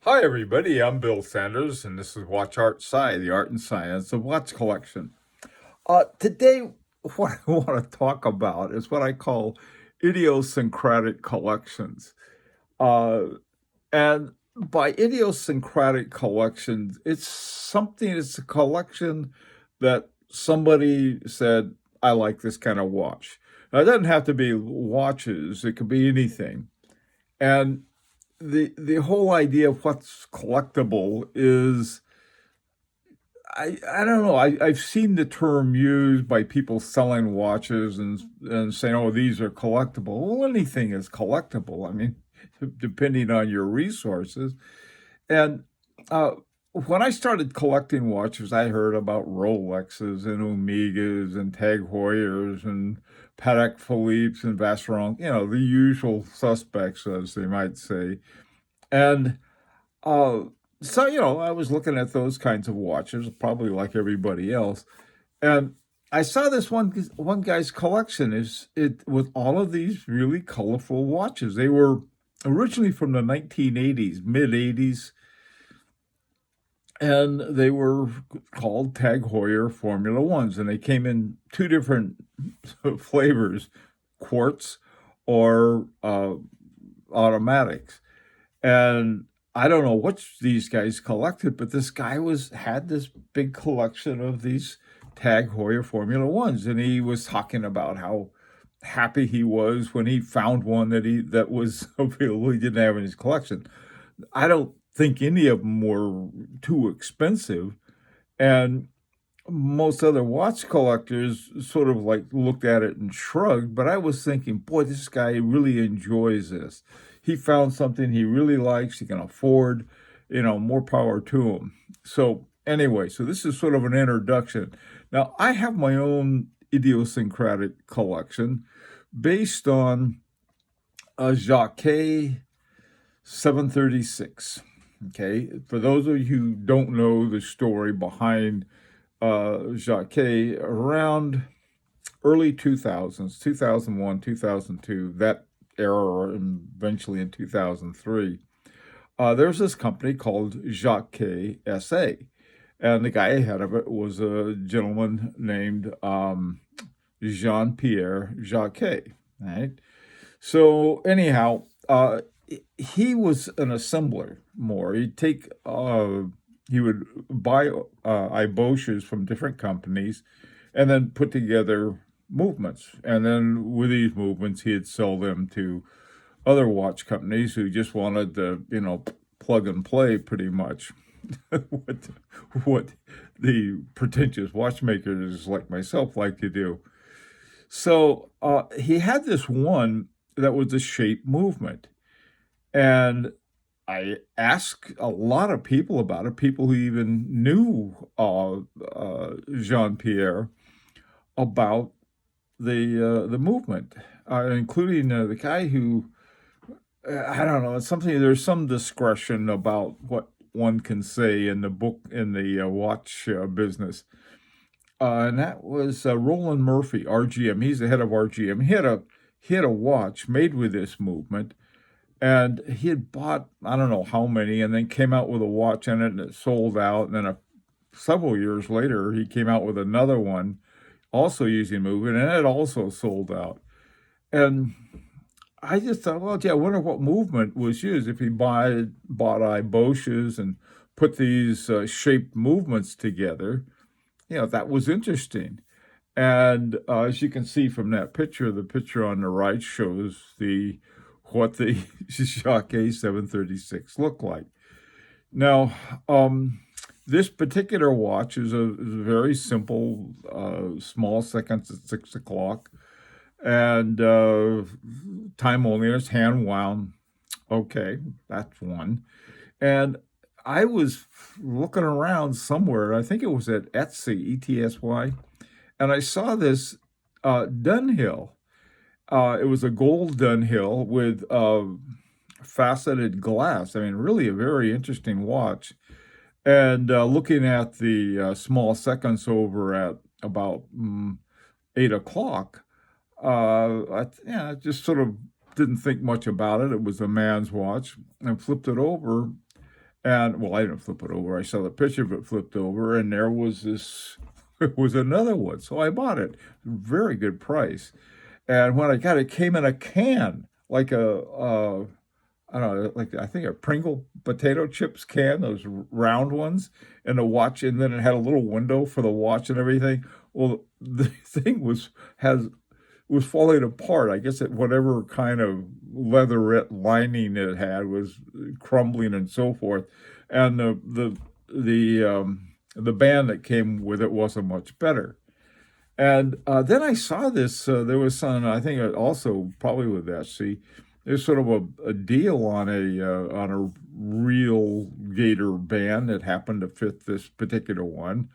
Hi, everybody. I'm Bill Sanders, and this is Watch Art Sci, the art and science of watch collection. Today, what I want to talk about is what I call idiosyncratic collections. Uh, and by idiosyncratic collections, it's a collection that somebody said, I like this kind of watch. Now, it doesn't have to be watches, it could be anything. And the whole idea of what's collectible is I don't know. I've seen the term used by people selling watches and saying, oh, these are collectible. Well, anything is collectible. I mean, depending on your resources. And uh, when I started collecting watches, I heard about Rolexes and Omegas and Tag Heuers and Patek Philippe's and Vacheron, the usual suspects, as they might say. And uh, so, I was looking at those kinds of watches, probably like everybody else, and I saw this one guy's collection is it with all of these really colorful watches. They were originally from the 1980s, mid 80s, and they were called Tag Heuer Formula Ones, and they came in two different flavors, quartz or automatics. And I don't know what these guys collected, but this guy had this big collection of these Tag Heuer Formula Ones, and he was talking about how happy he was when he found one that was available. He didn't have in his collection. I don't think any of them were too expensive, and most other watch collectors sort of like looked at it and shrugged, but I was thinking, boy, this guy really enjoys this. He found something he really likes, he can afford, more power to him. So, anyway, so this is sort of an introduction. Now, I have my own idiosyncratic collection based on a Jacques 736. Okay, for those of you who don't know the story behind Jacques around early 2000s, 2001, 2002, that era, and eventually in 2003, there's this company called Jacques KSA. And the guy ahead of it was a gentleman named Jean-Pierre Jacques. Right? So, anyhow, he was an assembler more. He would buy iboshes from different companies and then put together movements. And then with these movements, he'd sell them to other watch companies who just wanted to, plug and play pretty much what, what the pretentious watchmakers like myself like to do. So he had this one that was a shape movement. And I asked a lot of people about it, people who even knew Jean Pierre about the movement, including the guy who I don't know. It's something. There's some discretion about what one can say in the book in the watch business, and that was Roland Murphy, RGM. He's the head of RGM. He had a watch made with this movement, and he had bought I don't know how many, and then came out with a watch in it, and it sold out. And then several years later, he came out with another one, also using movement, and it also sold out. And I just thought, well, gee, I wonder what movement was used if he bought iboshes and put these shaped movements together. That was interesting. And as you can see from that picture, the picture on the right shows what the Jacques 736 looked like. Now, this particular watch is a very simple, small seconds at 6 o'clock, and time only. It's hand wound. Okay, that's one. And I was looking around somewhere. I think it was at Etsy, ETSY, and I saw this Dunhill. It was a gold Dunhill with faceted glass. I mean, really a very interesting watch. And looking at the small seconds over at about 8 o'clock, I just sort of didn't think much about it. It was a man's watch. I flipped it over, And well, I didn't flip it over. I saw the picture of it flipped over, and there was this. It was another one, so I bought it. Very good price. And when I got it, it came in a can, like I don't know, like I think a Pringle potato chips can, those round ones, and a watch, and then it had a little window for the watch and everything. Well, the thing was falling apart. I guess whatever kind of leatherette lining it had was crumbling and so forth, and the band that came with it wasn't much better. And then I saw this. There was some, I think, also probably with SC. There's sort of a deal on a real gator band that happened to fit this particular one.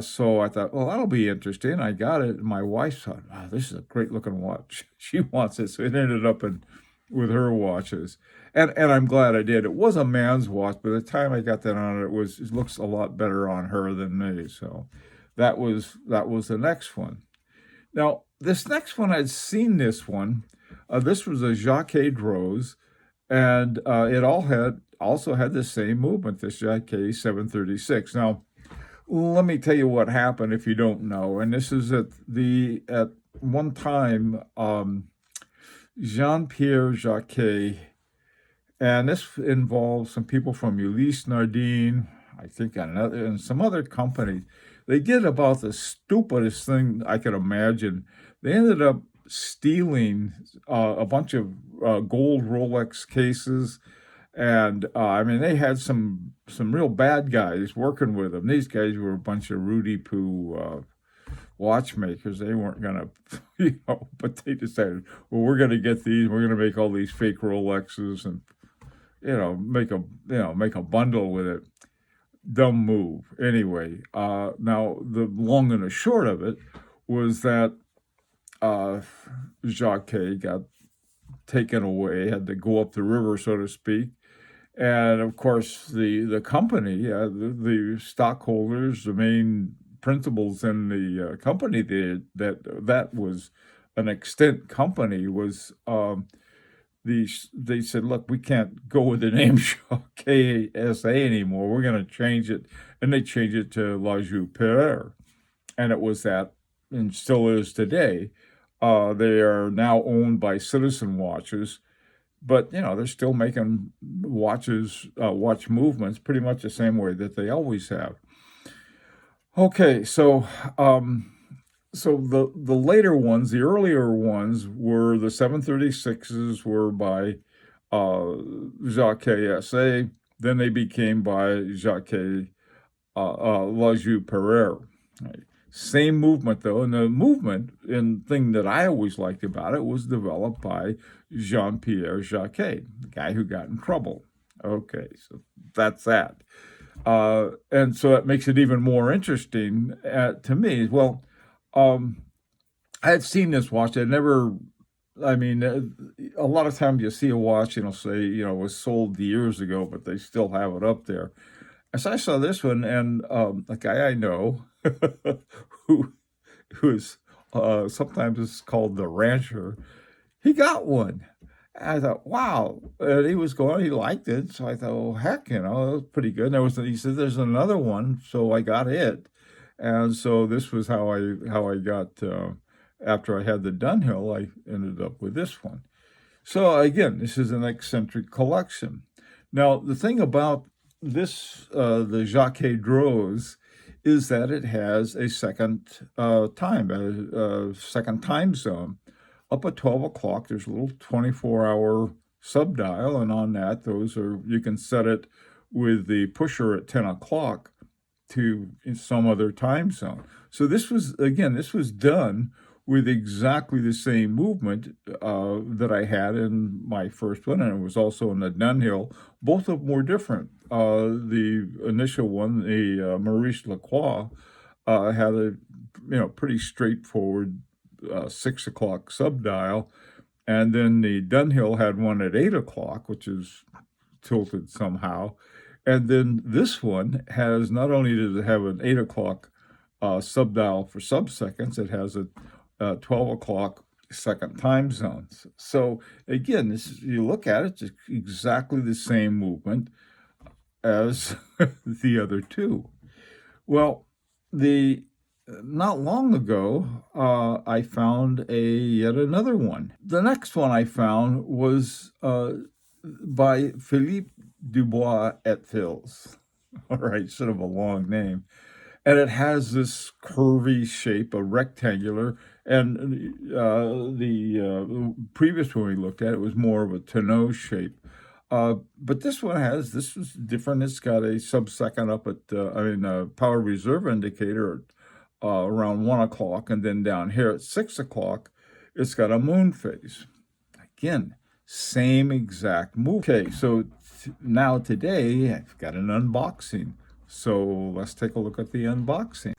So I thought, well, that'll be interesting. I got it, and my wife thought, wow, this is a great looking watch. She wants it, so it ended up with her watches, and I'm glad I did. It was a man's watch. By the time I got that on it, it looks a lot better on her than me. So that was the next one. Now this next one, I'd seen this one. This was a Jacques Rose, and it also had the same movement, this Jacques 736. Now, let me tell you what happened if you don't know. And this is at one time, Jean-Pierre Jacquet, and this involves some people from Ulysse Nardin, I think, and some other companies. They did about the stupidest thing I could imagine. They ended up stealing a bunch of gold Rolex cases. And I mean, they had some real bad guys working with them. These guys were a bunch of Rudy Poo watchmakers. They weren't gonna, but they decided, well, we're gonna get these. We're gonna make all these fake Rolexes and make a bundle with it. Dumb move. Anyway, now the long and the short of it was that Jacques got taken away, had to go up the river, so to speak. And of course, the company, the stockholders, the main principals in the company that was an extant company was they said, look, we can't go with the name Jacques KSA anymore. We're going to change it, and they changed it to La Joux-Perret, and it was that, and still is today. They are now owned by Citizen Watches. But, they're still making watches, watch movements pretty much the same way that they always have. Okay, so the later ones, the earlier ones were the 736s were by Jacques KSA. Then they became by Jacques La Joux-Perret. Right. Same movement, though, and the movement and thing that I always liked about it was developed by Jean-Pierre Jacquet, the guy who got in trouble. Okay, so that's that. And so that makes it even more interesting to me. Well, I had seen this watch. A lot of times you see a watch and it'll say, it was sold years ago, but they still have it up there. And so I saw this one, and a guy I know who is sometimes is called the rancher, he got one. And I thought, wow. And he liked it. So I thought, oh, heck, it was pretty good. And he said, there's another one. So I got it. And so this was how I got, after I had the Dunhill, I ended up with this one. So again, this is an eccentric collection. Now, the thing about this, the Jacques Rose, is that it has a second second time zone. Up at 12 o'clock, there's a little 24-hour subdial, and on that, you can set it with the pusher at 10 o'clock to some other time zone. So this was done with exactly the same movement that I had in my first one, and it was also in the Dunhill. Both of them were different. The initial one, the Maurice Lacroix, had a pretty straightforward 6 o'clock subdial, and then the Dunhill had one at 8 o'clock, which is tilted somehow. And then this one has, not only does it have an 8 o'clock subdial for subseconds, it has a 12 o'clock second time zones. So again, you look at it, it's exactly the same movement. as the other two. Well, the not long ago, I found yet another one. The next one I found was by Philippe Dubois et Fils. All right, sort of a long name. And it has this curvy shape, a rectangular. And the previous one we looked at, it was more of a tonneau shape. But this is different. It's got a sub-second up at, power reserve indicator around 1 o'clock. And then down here at 6 o'clock, it's got a moon phase. Again, same exact move. Okay, so now today I've got an unboxing. So let's take a look at the unboxing.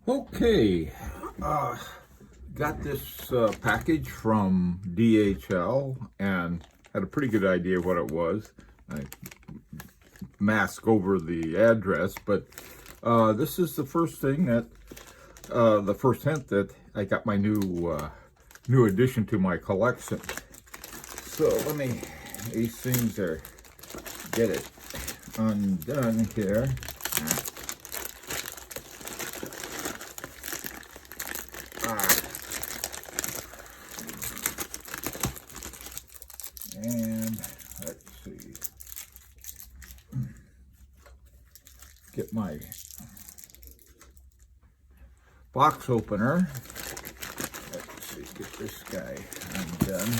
Okay, got this package from DHL and had a pretty good idea what it was. I mask over the address, but this is the first thing that, the first hint that I got my new addition to my collection. So let me, these things are, get it undone here. And let's see, get my box opener. Let's see, get this guy undone.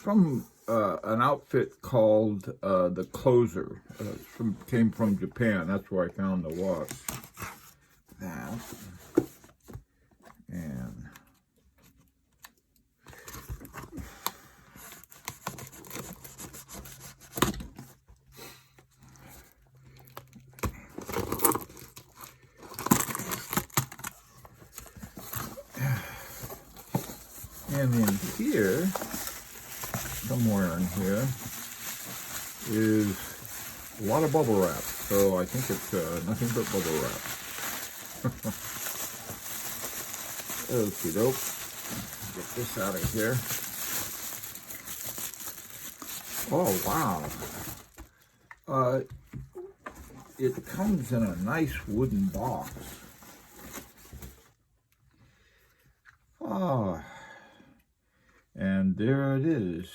From an outfit called the Closer. Came from Japan. That's where I found the watch. That and in here, somewhere in here, is a lot of bubble wrap. So I think it's nothing but bubble wrap. Okie doke. Get this out of here. Oh, wow. It comes in a nice wooden box. Ah. And there it is.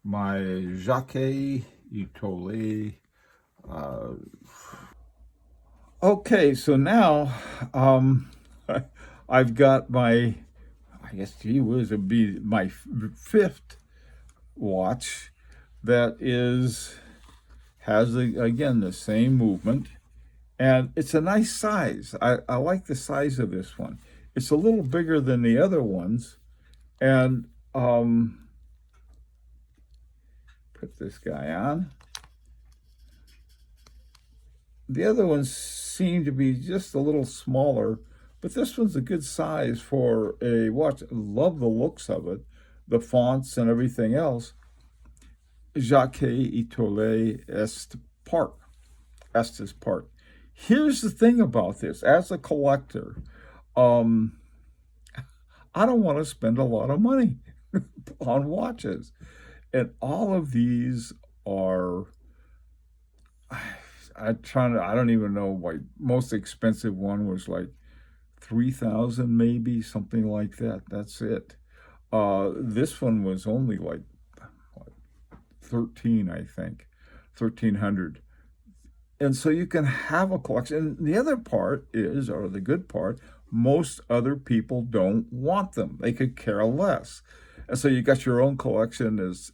My Jacques KSA. Okay, so now I've got my, I guess, gee whiz, it'd be my fifth watch that has again the same movement, and it's a nice size. I like the size of this one. It's a little bigger than the other ones, and put this guy on. The other ones seem to be just a little smaller, but this one's a good size for a watch. Love the looks of it, the fonts and everything else. Jacques KSA Estes Park. Here's the thing about this. As a collector, I don't want to spend a lot of money on watches. And all of these are, I don't even know, like most expensive one was like 3,000 maybe, something like that. That's it. This one was only like 13, I think, 1,300. And so you can have a collection. And the other part is, or the good part, most other people don't want them. They could care less. And so you got your own collection. It's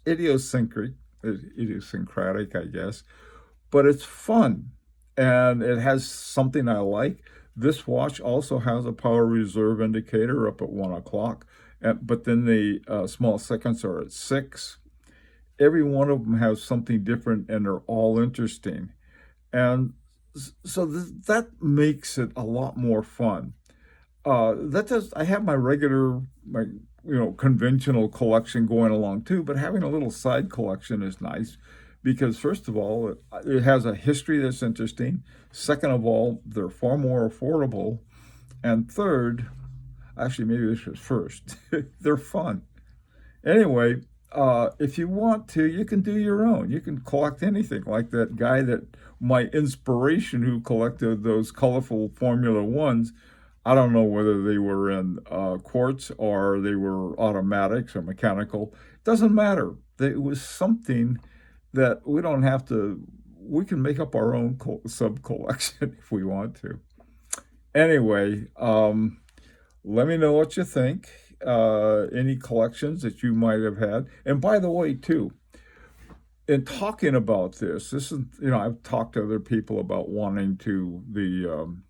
idiosyncratic, I guess, but it's fun. And it has something I like. This watch also has a power reserve indicator up at 1 o'clock, but then the small seconds are at 6. Every one of them has something different, and they're all interesting. And so that makes it a lot more fun. I have my regular, conventional collection going along too, but having a little side collection is nice because, first of all, it has a history that's interesting. Second of all, they're far more affordable. And third, Actually, maybe this was first. They're fun. Anyway, if you want to, you can do your own. You can collect anything, like that guy that my inspiration who collected those colorful Formula Ones. I don't know whether they were in quartz or they were automatics or mechanical. Doesn't matter. It was something that we don't have to. We can make up our own sub collection if we want to. Anyway, let me know what you think. Any collections that you might have had. And by the way, too, in talking about this is, I've talked to other people about wanting to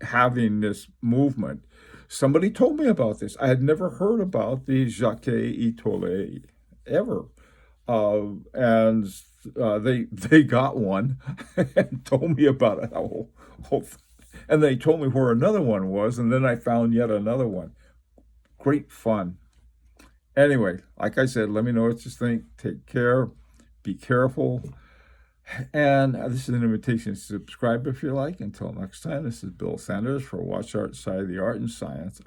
having this movement. Somebody told me about this. I had never heard about the Jacques KSA ever, and they got one and told me about it. And they told me where another one was, and then I found yet another one. Great fun. Anyway, like I said, let me know what you think. Take care. Be careful. And this is an invitation to subscribe if you like. Until next time, this is Bill Sanders for Watch Art Side of the Art and Science.